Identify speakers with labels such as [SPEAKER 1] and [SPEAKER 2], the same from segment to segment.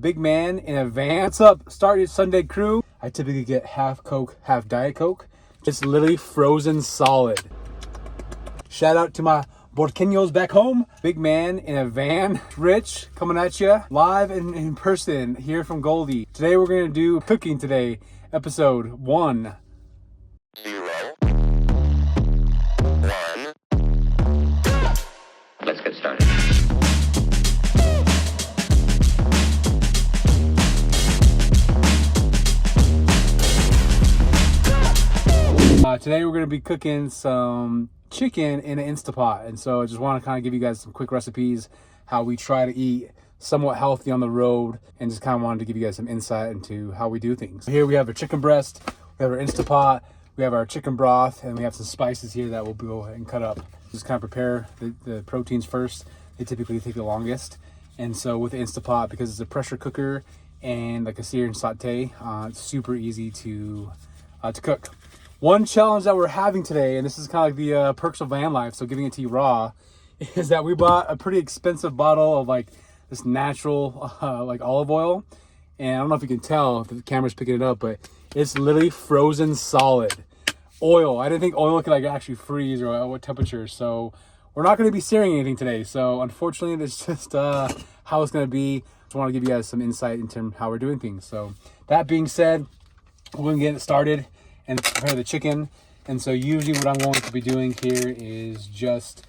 [SPEAKER 1] big man in a van. What's up, Start Your Sunday crew? I typically get half Coke, half Diet Coke. It's literally frozen solid. Shout out to my Borqueños back home. Big man in a van. Rich coming at you live and in person here from Goldie. Today we're going to do cooking today. Episode 1.
[SPEAKER 2] 0, 1. Let's get started.
[SPEAKER 1] Today we're going to be cooking some chicken in an Instapot, and so I just want to kind of give you guys some quick recipes, how we try to eat somewhat healthy on the road, and just kind of wanted to give you guys some insight into how we do things. Here we have our chicken breast, we have our Instapot, we have our chicken broth, and we have some spices here that we'll go ahead and cut up. Just kind of prepare the proteins first. They typically take the longest, and so with the Instapot, because it's a pressure cooker and like a sear and saute, it's super easy to cook. One challenge that we're having today, and this is kind of like the perks of van life, so giving it to you raw, is that we bought a pretty expensive bottle of like this natural like olive oil. And I don't know if you can tell if the camera's picking it up, but it's literally frozen solid oil. I didn't think oil could like actually freeze or at what temperature. So we're not going to be searing anything today. So unfortunately, that's just how it's going to be. Just want to give you guys some insight into how we're doing things. So that being said, we're going to get it started and prepare the chicken. And so usually what I'm going to be doing here is just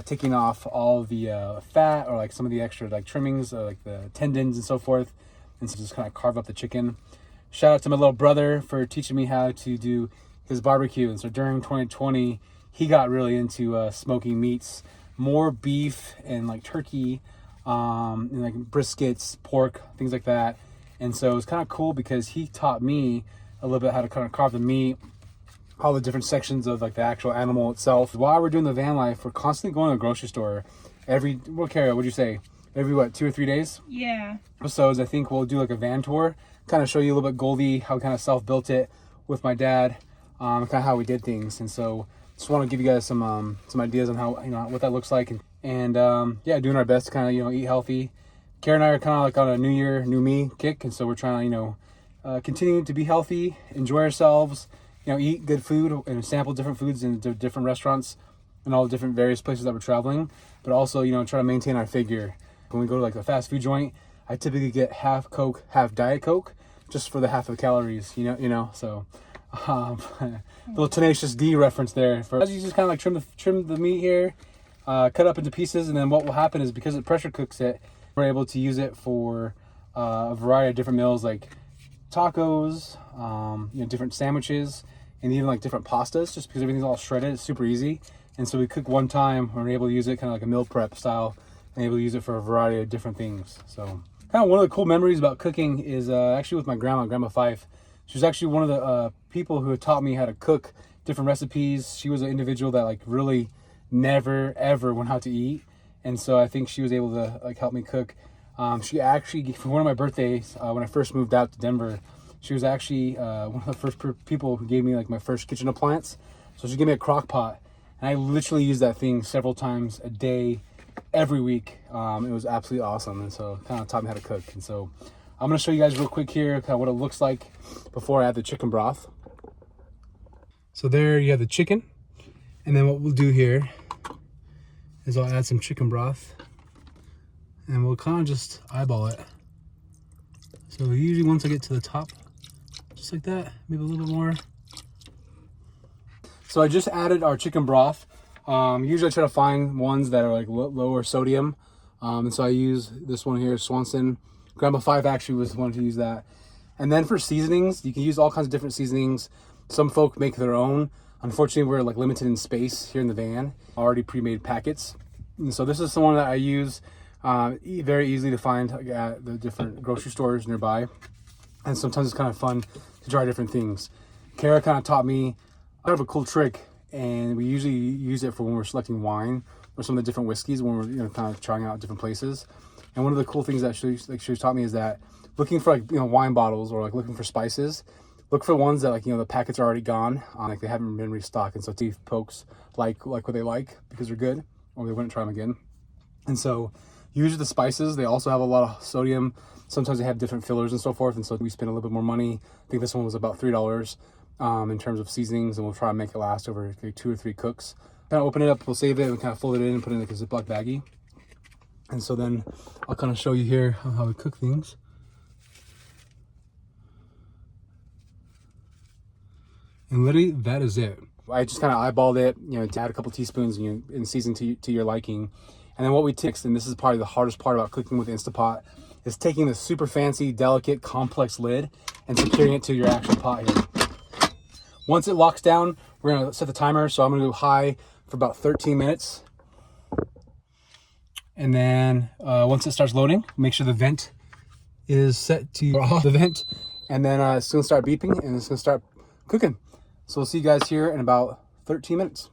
[SPEAKER 1] taking off all the fat or like some of the extra like trimmings, like the tendons and so forth. And so just kind of carve up the chicken. Shout out to my little brother for teaching me how to do his barbecue. And so during 2020, he got really into smoking meats, more beef and like turkey, and like briskets, pork, things like that. And so it's kind of cool because he taught me a little bit how to kind of carve the meat, all the different sections of like the actual animal itself. While we're doing the van life, we're constantly going to the grocery store what'd you say? Every 2 or 3 days?
[SPEAKER 3] Yeah.
[SPEAKER 1] Episodes, I think we'll do like a van tour, kind of show you a little bit Goldie, how we kind of self-built it with my dad, kind of how we did things. And so just want to give you guys some ideas on how, what that looks like. And yeah, doing our best to kind of, eat healthy. Kara and I are kind of like on a new year, new me kick. And so we're trying to, continue to be healthy, enjoy ourselves, eat good food and sample different foods in different restaurants and all the different various places that we're traveling, but also, try to maintain our figure. When we go to like a fast food joint, I typically get half Coke, half Diet Coke, just for the half of the calories, so little Tenacious D reference there. As you just kind of like trim the meat here, cut up into pieces, and then what will happen is because it pressure cooks it, we're able to use it for a variety of different meals like tacos, different sandwiches, and even like different pastas, just because everything's all shredded. It's super easy. And so we cook one time, we're able to use it kind of like a meal prep style, and able to use it for a variety of different things. So kind of one of the cool memories about cooking is actually with my Grandma Fife. She was actually one of the people who had taught me how to cook different recipes. She was an individual that like really never ever went out to eat, and so I think she was able to like help me cook. She actually, for one of my birthdays, when I first moved out to Denver, she was actually one of the first people who gave me like my first kitchen appliance. So she gave me a crock pot, and I literally used that thing several times a day, every week. It was absolutely awesome, and so kind of taught me how to cook. And so I'm going to show you guys real quick here kind of what it looks like before I add the chicken broth. So there you have the chicken, and then what we'll do here is I'll add some chicken broth. And we'll kind of just eyeball it. So usually once I get to the top, just like that, maybe a little bit more. So I just added our chicken broth. Usually I try to find ones that are like lower sodium. And so I use this one here, Swanson. Grandma Five actually was the one to use that. And then for seasonings, you can use all kinds of different seasonings. Some folk make their own. Unfortunately, we're like limited in space here in the van, already pre-made packets. And so this is the one that I use. Very easily to find at the different grocery stores nearby, and sometimes it's kind of fun to try different things. Kara kind of taught me I have a cool trick, and we usually use it for when we're selecting wine or some of the different whiskeys when we're kind of trying out different places. And one of the cool things that she taught me is that looking for like wine bottles or like looking for spices, look for ones that like the packets are already gone, like they haven't been restocked, and so teeth pokes like what they like because they're good, or they wouldn't try them again. And so Usually the spices, they also have a lot of sodium. Sometimes they have different fillers and so forth, and so we spend a little bit more money. I think this one was about $3 in terms of seasonings, and we'll try and make it last over like 2 or 3 cooks. Kind of open it up, we'll save it, and kind of fold it in and put it in like a Ziploc baggie. And so then I'll kind of show you here how we cook things. And literally, that is it. I just kind of eyeballed it, you know, to add a couple teaspoons and season to your liking. And then what we take, and this is probably the hardest part about cooking with Instapot, is taking this super fancy, delicate, complex lid and securing it to your actual pot here. Once it locks down, we're gonna set the timer. So I'm gonna go high for about 13 minutes. And then once it starts loading, make sure the vent is set to off the vent. And then it's gonna start beeping and it's gonna start cooking. So we'll see you guys here in about 13 minutes.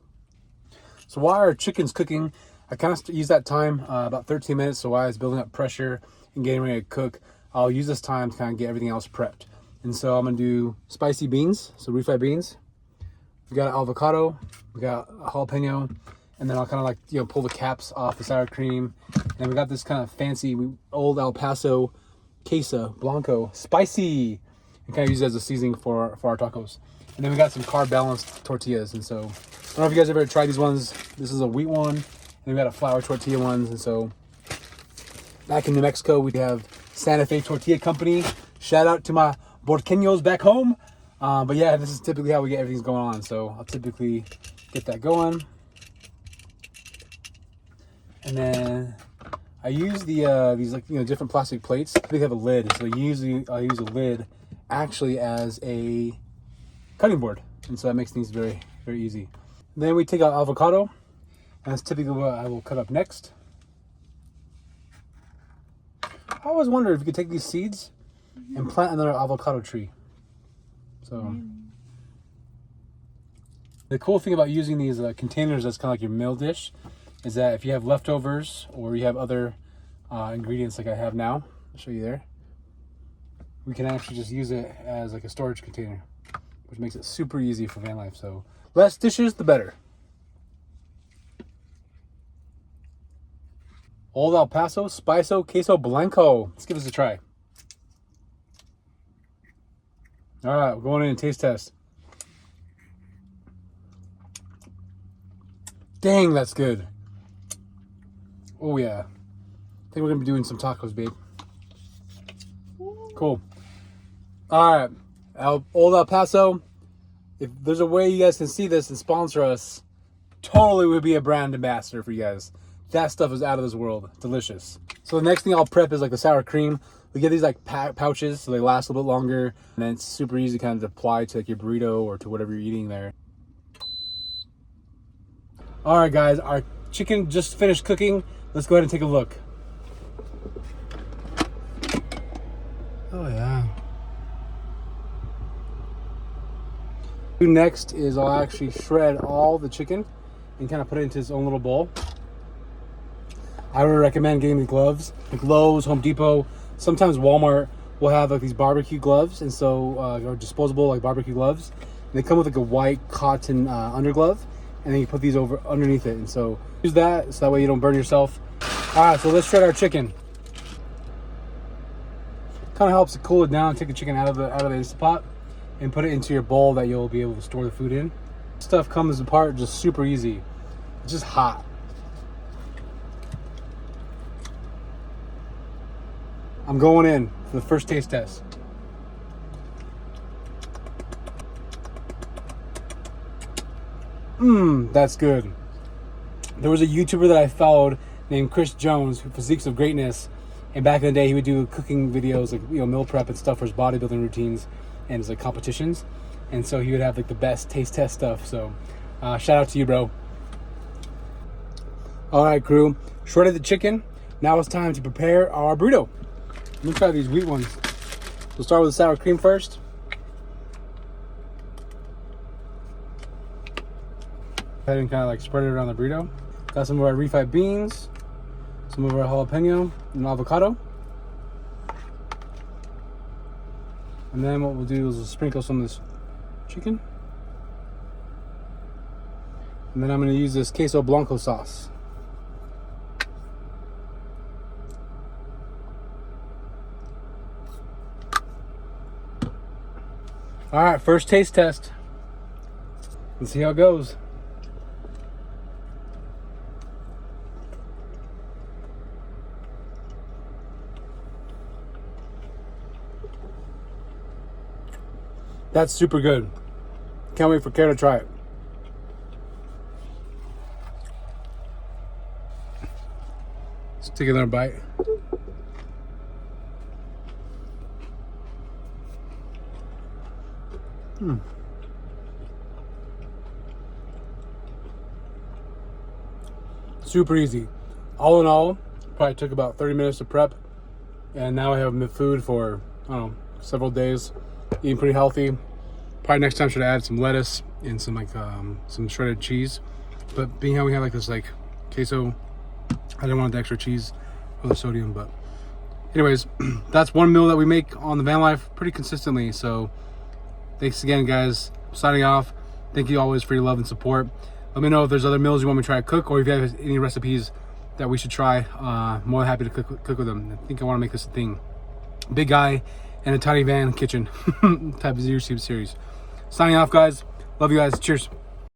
[SPEAKER 1] So while our chicken's cooking, I kind of use that time, about 13 minutes. So while it's building up pressure and getting ready to cook, I'll use this time to kind of get everything else prepped. And so I'm gonna do spicy beans, so refried beans. We got avocado, we got a jalapeno, and then I'll kind of like, you know, pull the caps off the sour cream. And we got this kind of fancy Old El Paso queso blanco, spicy, and kind of use it as a seasoning for our tacos. And then we got some carb balanced tortillas. And so I don't know if you guys ever tried these ones. This is a wheat one, and we got a flour tortilla ones. And so back in New Mexico, we have Santa Fe Tortilla Company. Shout out to my Borqueños back home. But yeah, this is typically how we get everything going on. So I'll typically get that going. And then I use these like, you know, different plastic plates. They have a lid. So usually I'll use a lid actually as a cutting board. And so that makes things very, very easy. Then we take out avocado. And that's typically what I will cut up next. I always wondered if you could take these seeds and plant another avocado tree. So the cool thing about using these containers that's kind of like your meal dish is that if you have leftovers or you have other ingredients like I have now, I'll show you there, we can actually just use it as like a storage container, which makes it super easy for van life. So less dishes, the better. Old El Paso Spiso Queso Blanco. Let's give this a try. All right, we're going in and taste test. Dang, that's good. Oh yeah. I think we're gonna be doing some tacos, babe. Cool. All right, Old El Paso. If there's a way you guys can see this and sponsor us, totally would be a brand ambassador for you guys. That stuff is out of this world. Delicious. So the next thing I'll prep is like the sour cream. We get these like pouches so they last a little bit longer, and then it's super easy kind of to apply to like your burrito or to whatever you're eating there. All right, guys, our chicken just finished cooking. Let's go ahead and take a look. Oh yeah. Next is I'll actually shred all the chicken and kind of put it into its own little bowl. I would recommend getting the gloves, like Lowe's, Home Depot. Sometimes Walmart will have like these barbecue gloves, and so or disposable like barbecue gloves. And they come with like a white cotton underglove, and then you put these over underneath it. And so use that so that way you don't burn yourself. All right, so let's shred our chicken. Kind of helps to cool it down. Take the chicken out of the Instapot and put it into your bowl that you'll be able to store the food in. Stuff comes apart just super easy. It's just hot. I'm going in for the first taste test. That's good. There was a YouTuber that I followed named Chris Jones, Physiques of Greatness, and back in the day he would do cooking videos, like, you know, meal prep and stuff for his bodybuilding routines and his like competitions, and so he would have like the best taste test stuff. So shout out to you, bro. All right, crew, shredded the chicken. Now it's time to prepare our burrito. Let me try these wheat ones. We'll start with the sour cream first. Go ahead and kind of like spread it around the burrito. Got some of our refried beans, some of our jalapeno and avocado. And then what we'll do is we'll sprinkle some of this chicken. And then I'm going to use this queso blanco sauce. All right, first taste test. Let's see how it goes. That's super good. Can't wait for Kara to try it. Let's take another bite. Super easy. All in all, probably took about 30 minutes to prep. And now I have food for, I don't know, several days. Eating pretty healthy. Probably next time should add some lettuce and some some shredded cheese. But being how we have like this like queso, I didn't want the extra cheese for the sodium. But anyways, that's one meal that we make on the van life pretty consistently. So thanks again, guys. Signing off. Thank you always for your love and support. Let me know if there's other meals you want me to try to cook, or if you have any recipes that we should try. More than happy to cook with them. I think I want to make this a thing. Big guy in a tiny van kitchen type of YouTube series. Signing off, guys. Love you guys. Cheers.